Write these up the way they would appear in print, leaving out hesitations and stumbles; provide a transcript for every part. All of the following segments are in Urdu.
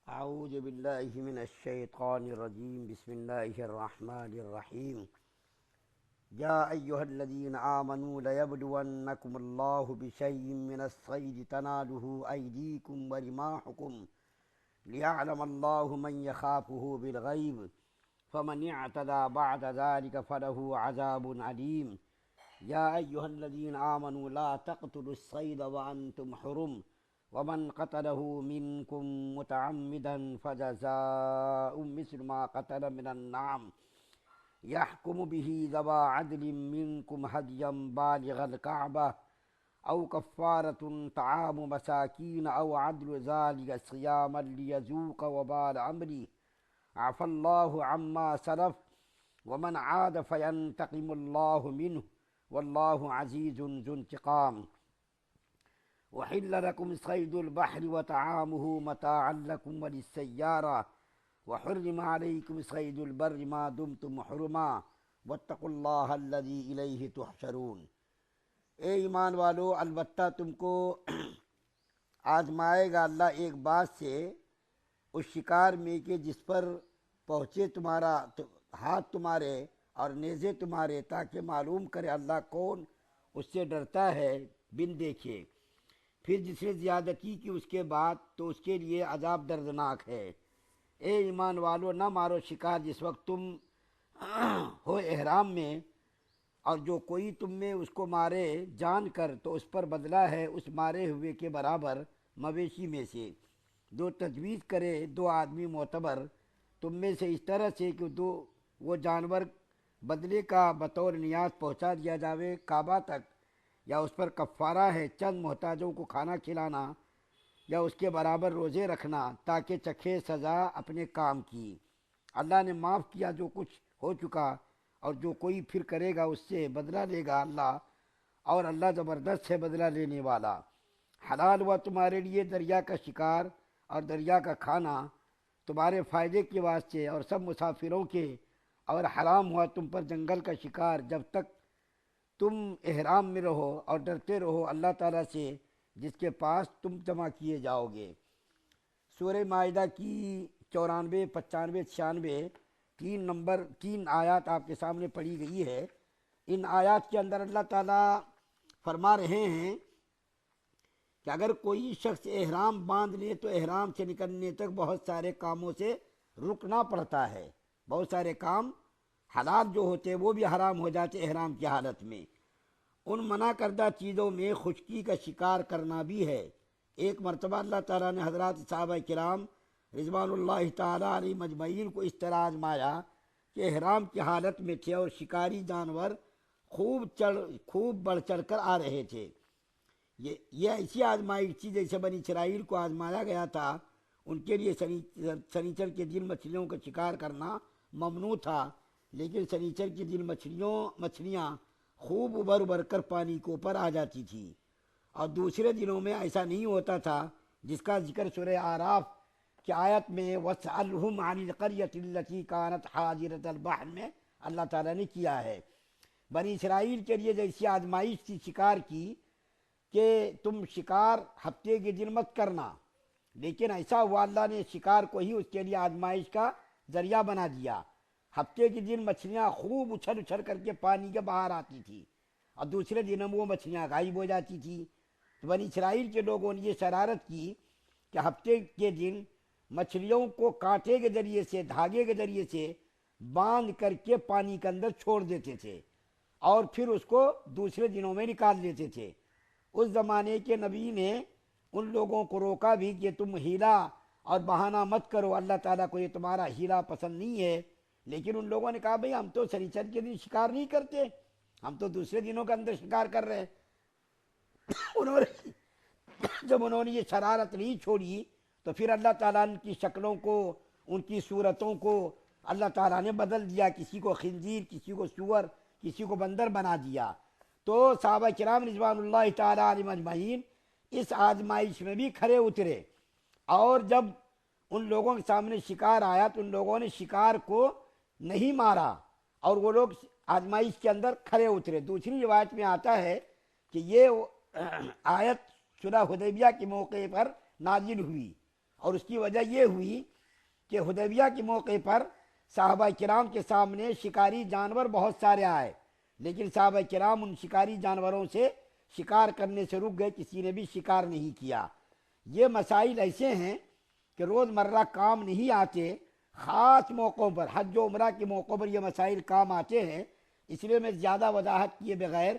أعوذ بالله من الشيطان الرجيم. بسم الله الرحمن الرحيم. يا أيها الذين آمنوا ليبلونكم الله بشيء من الصيد تناله أيديكم ورماحكم ليعلم الله من يخافه بالغيب فمن اعتدى بعد ذلك فله عذاب عليم. يا أيها الذين آمنوا لا تقتلوا الصيد وأنتم حرم ومن قتله منكم متعمدا فجزاء مثل ما قتل من النعم يحكم به ذوى عدل منكم هديا بالغ الكعبة أو كفارة طعام مساكين أو عدل ذلك صياما ليذوق وبال أمره عفى الله عما سلف ومن عاد فينتقم الله منه والله عزيز ذو انتقام. وحل لكم صيد البحر وطعامه متاعا لكم وللسيارة وحرم عليكم صيد البر ما دمتم حرما واتقوا الله الذي إليه تحشرون. اے ایمان والو، البتہ تم کو آزمائے گا اللہ ایک بات سے، اس شکار میں کہ جس پر پہنچے تمہارا ہاتھ تمہارے اور نیزے تمہارے، تاکہ معلوم کرے اللہ کون اس سے ڈرتا ہے بن دیکھے. پھر جس نے زیادتی کی اس کے بعد تو اس کے لیے عذاب دردناک ہے. اے ایمان والو، نہ مارو شکار جس وقت تم ہو احرام میں، اور جو کوئی تم میں اس کو مارے جان کر تو اس پر بدلہ ہے اس مارے ہوئے کے برابر مویشی میں سے. دو تجویز کرے دو آدمی معتبر تم میں سے اس طرح سے کہ وہ جانور بدلے کا بطور نیاز پہنچا دیا جاوے کعبہ تک، یا اس پر کفارہ ہے چند محتاجوں کو کھانا کھلانا یا اس کے برابر روزے رکھنا، تاکہ چکھے سزا اپنے کام کی. اللہ نے معاف کیا جو کچھ ہو چکا، اور جو کوئی پھر کرے گا اس سے بدلہ لے گا اللہ، اور اللہ زبردست ہے بدلہ لینے والا. حلال ہوا تمہارے لیے دریا کا شکار اور دریا کا کھانا تمہارے فائدے کے واسطے اور سب مسافروں کے، اور حرام ہوا تم پر جنگل کا شکار جب تک تم احرام میں رہو، اور ڈرتے رہو اللہ تعالیٰ سے جس کے پاس تم جمع کیے جاؤ گے. سورہ مائدہ کی 94، 95، 96 تین آیات آپ کے سامنے پڑھی گئی ہے. ان آیات کے اندر اللہ تعالیٰ فرما رہے ہیں کہ اگر کوئی شخص احرام باندھ لے تو احرام سے نکلنے تک بہت سارے کاموں سے رکنا پڑتا ہے. بہت سارے کام حلال جو ہوتے وہ بھی حرام ہو جاتے احرام کی حالت میں. ان منع کردہ چیزوں میں خشکی کا شکار کرنا بھی ہے. ایک مرتبہ اللہ تعالیٰ نے حضرات صحابہ کرام رضوان اللہ تعالیٰ علیہ مجمعین کو اس طرح آزمایا کہ احرام کی حالت میں تھے اور شکاری جانور خوب بڑھ چڑھ کر آ رہے تھے. یہ ایسی آزمائش تھی جیسے بنی اسرائیل کو آزمایا گیا تھا. ان کے لیے سنیچر کے دن مچھلیوں کا شکار کرنا ممنوع تھا، لیکن سنیچر کے دن مچھلیاں خوب ابھر کر پانی کے اوپر آ جاتی تھی، اور دوسرے دنوں میں ایسا نہیں ہوتا تھا، جس کا ذکر سورہ اعراف کی آیت میں وَاسْأَلْهُمْ عَنِ الْقَرْيَةِ الَّتِي كَانَتْ حَاضِرَةَ الْبَحْرِ میں اللہ تعالیٰ نے کیا ہے. بنی اسرائیل کے لیے جیسی آزمائش تھی شکار کی کہ تم شکار ہفتے کے دن مت کرنا، لیکن ایسا ہوا اللہ نے شکار کو ہی اس کے لیے آزمائش کا ذریعہ بنا دیا. ہفتے کے دن مچھلیاں خوب اچھل کر کے پانی کے باہر آتی تھی، اور دوسرے دنوں میں وہ مچھلیاں غائب ہو جاتی تھی. تو بنی اسرائیل کے لوگوں نے یہ شرارت کی کہ ہفتے کے دن مچھلیوں کو کانٹے کے ذریعے سے، دھاگے کے ذریعے سے باندھ کر کے پانی کے اندر چھوڑ دیتے تھے، اور پھر اس کو دوسرے دنوں میں نکال لیتے تھے. اس زمانے کے نبی نے ان لوگوں کو روکا بھی کہ تم ہیلا اور بہانہ مت کرو، اللہ تعالیٰ کو یہ تمہارا ہیلا پسند نہیں ہے. لیکن ان لوگوں نے کہا بھئی ہم تو سنیچر کے دن شکار نہیں کرتے، ہم تو دوسرے دنوں کے اندر شکار کر رہے ہیں. جب انہوں نے یہ شرارت نہیں چھوڑی تو پھر اللہ تعالیٰ نے کی شکلوں کو، ان کی صورتوں کو اللہ تعالیٰ نے بدل دیا. کسی کو خنزیر، کسی کو سور، کسی کو بندر بنا دیا. تو صحابہ کرام رضوان اللہ تعالیٰ علیہ مجمعین اس آزمائش میں بھی کھرے اترے، اور جب ان لوگوں کے سامنے شکار آیا تو ان لوگوں نے شکار کو نہیں مارا، اور وہ لوگ آزمائش کے اندر کھرے اترے. دوسری روایت میں آتا ہے کہ یہ آیت صلح حدیبیہ کے موقع پر نازل ہوئی، اور اس کی وجہ یہ ہوئی کہ حدیبیہ کے موقع پر صحابہ کرام کے سامنے شکاری جانور بہت سارے آئے، لیکن صحابہ کرام ان شکاری جانوروں سے شکار کرنے سے رک گئے، کسی نے بھی شکار نہیں کیا۔ یہ مسائل ایسے ہیں کہ روز مرہ کام نہیں آتے، خاص موقعوں پر، حج و عمرہ کے موقعوں پر یہ مسائل کام آتے ہیں۔ اس لیے میں زیادہ وضاحت کیے بغیر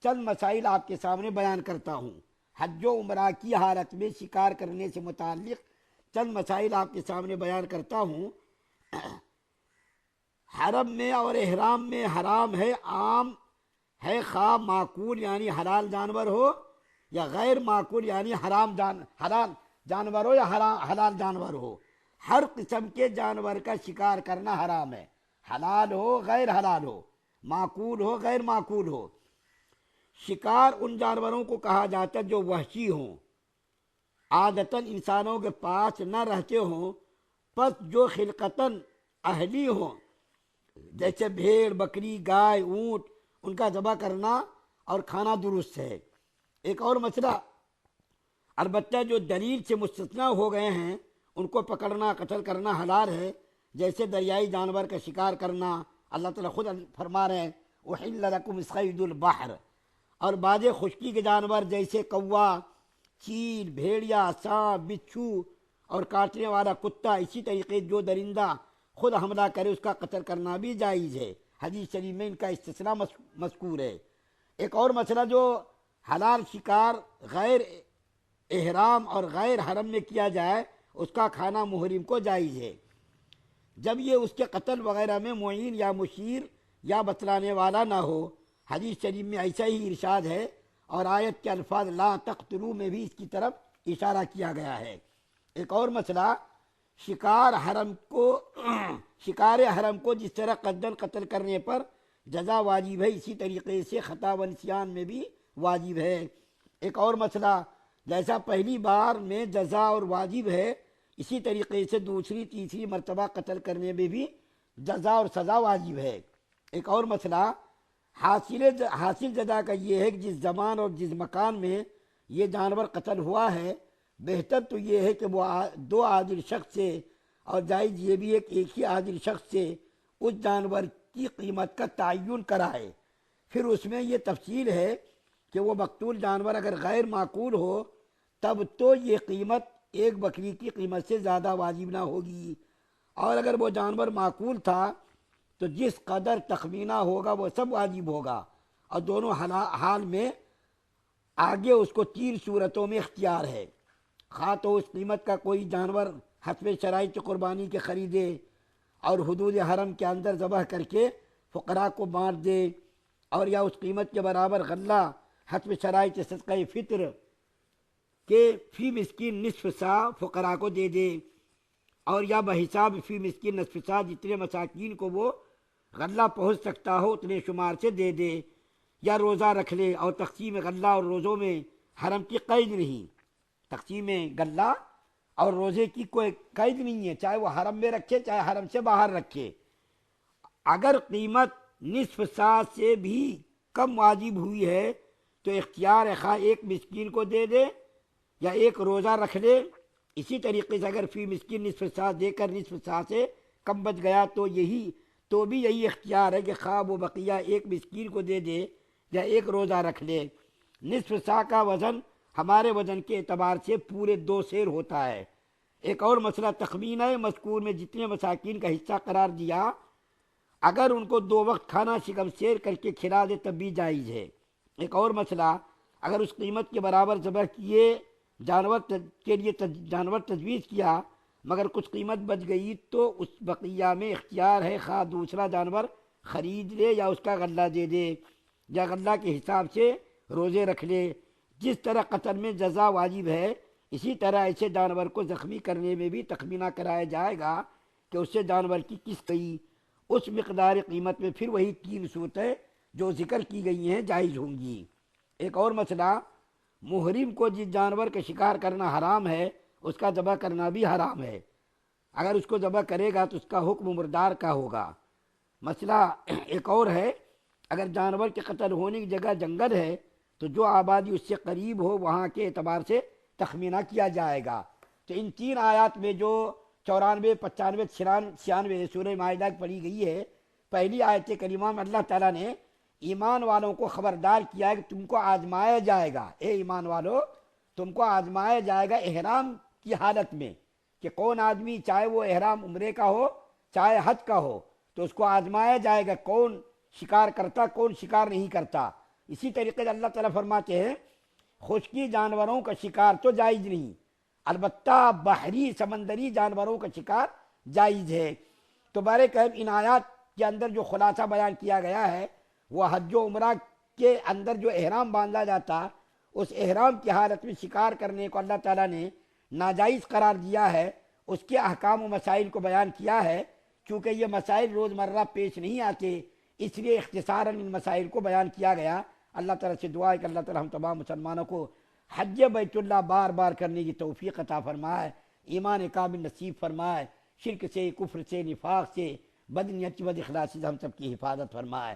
چند مسائل آپ کے سامنے بیان کرتا ہوں۔ حج و عمرہ کی حالت میں شکار کرنے سے متعلق چند مسائل آپ کے سامنے بیان کرتا ہوں۔ حرم میں اور احرام میں حرام ہے، عام ہے، خواہ معقول یعنی حلال جانور ہو یا غیر معقول یعنی حلال جانور ہو یا حلال جانور ہو، ہر قسم کے جانور کا شکار کرنا حرام ہے، حلال ہو غیر حلال ہو، معقول ہو غیر معقول ہو۔ شکار ان جانوروں کو کہا جاتا ہے جو وحشی ہوں، عادتاً انسانوں کے پاس نہ رہتے ہوں، پس جو خلقتاً اہلی ہوں، جیسے بھیڑ، بکری، گائے، اونٹ، ان کا ذبح کرنا اور کھانا درست ہے۔ ایک اور مسئلہ، البتہ جو دلیل سے مستثنیٰ ہو گئے ہیں ان کو پکڑنا، قتل کرنا حلال ہے، جیسے دریائی جانور کا شکار کرنا۔ اللہ تعالیٰ خود فرما رہے ہیں احل لکم صید البحر، اور بعض خشکی کے جانور جیسے کوا، چیل، بھیڑیا، سانپ، بچھو اور کاٹنے والا کتا، اسی طریقے جو درندہ خود حملہ کرے اس کا قتل کرنا بھی جائز ہے۔ حدیث شریف میں ان کا استثناء مذکور ہے۔ ایک اور مسئلہ، جو حلال شکار غیر احرام اور غیر حرم میں کیا جائے اس کا کھانا محرم کو جائز ہے، جب یہ اس کے قتل وغیرہ میں معین یا مشیر یا بتلانے والا نہ ہو۔ حدیث شریف میں ایسا ہی ارشاد ہے، اور آیت کے الفاظ لا تقتلوا میں بھی اس کی طرف اشارہ کیا گیا ہے۔ ایک اور مسئلہ، شکار حرم کو جس طرح قتل کرنے پر جزا واجب ہے، اسی طریقے سے خطا و نسیان میں بھی واجب ہے۔ ایک اور مسئلہ، جیسا پہلی بار میں جزا اور واجب ہے، اسی طریقے سے دوسری تیسری مرتبہ قتل کرنے میں بھی جزا اور سزا واجب ہے۔ ایک اور مسئلہ، حاصل جزا کا یہ ہے کہ جس زمان اور جس مکان میں یہ جانور قتل ہوا ہے، بہتر تو یہ ہے کہ وہ دو عادل شخص سے، اور جائز یہ بھی ہے کہ ایک ہی عادل شخص سے اس جانور کی قیمت کا تعین کرائے۔ پھر اس میں یہ تفصیل ہے کہ وہ مقتول جانور اگر غیر معقول ہو تب تو یہ قیمت ایک بکری کی قیمت سے زیادہ واجب نہ ہوگی، اور اگر وہ جانور معقول تھا تو جس قدر تخمینہ ہوگا وہ سب واجب ہوگا، اور دونوں حال میں آگے اس کو 3 صورتوں میں اختیار ہے۔ خواہ تو اس قیمت کا کوئی جانور حسب شرائط قربانی کے خریدے اور حدود حرم کے اندر ذبح کر کے فقراء کو بانٹ دے، اور یا اس قیمت کے برابر غلہ حسب شرائط صدقہ فطر کہ فی مسکین نصف سا فقراء کو دے دے، اور یا بحساب فی مسکین نصف سا جتنے مساکین کو وہ غلہ پہنچ سکتا ہو اتنے شمار سے دے دے، یا روزہ رکھ لے، اور تقسیم غلہ اور روزوں میں حرم کی قید نہیں، تقسیم غلہ اور روزے کی کوئی قید نہیں ہے، چاہے وہ حرم میں رکھے چاہے حرم سے باہر رکھے۔ اگر قیمت نصف سا سے بھی کم واجب ہوئی ہے تو اختیار خواہ ایک مسکین کو دے دے یا ایک روزہ رکھ لے۔ اسی طریقے سے اگر فی مسکین نصف سا دے کر نصف سا سے کم بچ گیا تو بھی یہی اختیار ہے کہ خواہ وہ بقیہ ایک مسکین کو دے دے یا ایک روزہ رکھ لے۔ نصف سا کا وزن ہمارے وزن کے اعتبار سے پورے 2 سیر ہوتا ہے۔ ایک اور مسئلہ، تخمینہ مذکور میں جتنے مساکین کا حصہ قرار دیا، اگر ان کو 2 وقت کھانا شکم سیر کر کے کھلا دے تب بھی جائز ہے۔ ایک اور مسئلہ، اگر اس قیمت کے برابر ذبح کیے جانور کے لیے جانور تجویز کیا مگر کچھ قیمت بچ گئی تو اس بقیہ میں اختیار ہے، خواہ دوسرا جانور خرید لے یا اس کا غلہ دے دے یا غلہ کے حساب سے روزے رکھ لے۔ جس طرح قتل میں جزا واجب ہے، اسی طرح ایسے جانور کو زخمی کرنے میں بھی تخمینہ کرایا جائے گا کہ اس سے جانور کی کس گئی، اس مقدار قیمت میں پھر وہی 3 صورتیں جو ذکر کی گئی ہیں جائز ہوں گی۔ ایک اور مسئلہ، محرم کو جس جانور کا شکار کرنا حرام ہے اس کا ذبح کرنا بھی حرام ہے، اگر اس کو ذبح کرے گا تو اس کا حکم مردار کا ہوگا۔ مسئلہ ایک اور ہے، اگر جانور کے قتل ہونے کی جگہ جنگل ہے تو جو آبادی اس سے قریب ہو وہاں کے اعتبار سے تخمینہ کیا جائے گا، تو ان تین آیات میں جو 94 95 96 سورہ معاہدہ کی پڑھی گئی ہے، پہلی آیت کریمہ میں اللہ تعالیٰ نے ایمان والوں کو خبردار کیا ہے کہ تم کو آزمایا جائے گا، اے ایمان والو تم کو آزمایا جائے گا احرام کی حالت میں، کہ کون آدمی چاہے وہ احرام عمرے کا ہو چاہے حج کا ہو تو اس کو آزمایا جائے گا کون شکار کرتا کون شکار نہیں کرتا۔ اسی طریقے سے اللہ تعالیٰ فرماتے ہیں خشکی جانوروں کا شکار تو جائز نہیں، البتہ بحری سمندری جانوروں کا شکار جائز ہے۔ تو بہرکیف ان آیات کے اندر جو خلاصہ بیان کیا گیا ہے وہ حج و عمرہ کے اندر جو احرام باندھا جاتا اس احرام کی حالت میں شکار کرنے کو اللہ تعالیٰ نے ناجائز قرار دیا ہے، اس کے احکام و مسائل کو بیان کیا ہے۔ چونکہ یہ مسائل روزمرہ پیش نہیں آتے اس لیے اختصاراً ان مسائل کو بیان کیا گیا۔ اللہ تعالیٰ سے دعا ہے کہ اللہ تعالیٰ ہم تمام مسلمانوں کو حج بیت اللہ بار بار کرنے کی توفیق عطا فرمائے، ایمان کامل نصیب فرمائے، شرک سے کفر سے نفاق سے بد نیتی بد اخلاصی سے ہم سب کی حفاظت فرمائے۔